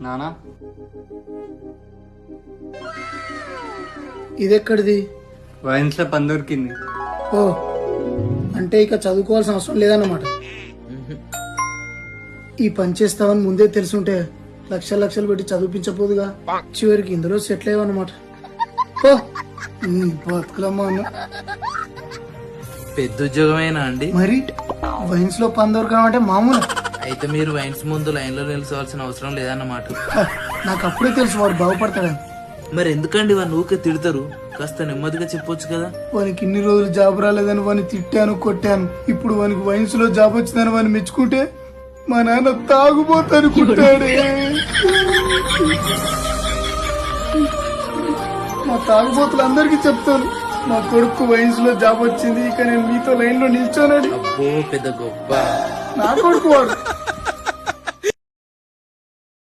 నానా ఇదెక్కడిది? వైన్స్ లో పని దొరికింది. ఓ, అంటే ఇక చదువుకోవాల్సిన అవసరం లేదన్నమాట. ఈ పని చేస్తావని ముందే తెలుసుంటే లక్షలు లక్షలు పెట్టి చదివించపోదుగా, చివరికి ఇందులో సెటిల్ అయ్యావన్నమాట. ఓ, నీ బతుకులమ్మా అన్న. పెద్ద ఉద్యోగమేనా అండి? మరి వైన్స్ లో పని దొరకడం అంటే మామూలు. అయితే మీరు వైన్స్ ముందు లైన్ లో నిల్చోవాల్సిన అవసరం లేదన్నమాట. నాకు అప్పుడే తెలుసు వాడు బాగుపడతాడని. మరి ఎందుకండి వాడిని ఊకే తిడతారు? కాస్త నెమ్మదిగా చెప్పొచ్చు కదా. వానికి ఇన్ని రోజులు జాబ్ రాలేదని వాడిని తిట్టాను, కొట్టాను. ఇప్పుడు వానికి వైన్స్ లో జాబ్ వచ్చిందని వాడిని మెచ్చుకుంటే మా నాన్న తాగుబోతనుకుంటాడే. మా తాగుబోతులందరికీ చెప్తాను, మా కొడుకు వైన్స్ లో జాబ్ వచ్చింది, ఇక నేను మీతో లైన్ లో నిల్చోనని. అబ్బో పెద్ద గొప్ప. నా కొడుకు వాడు.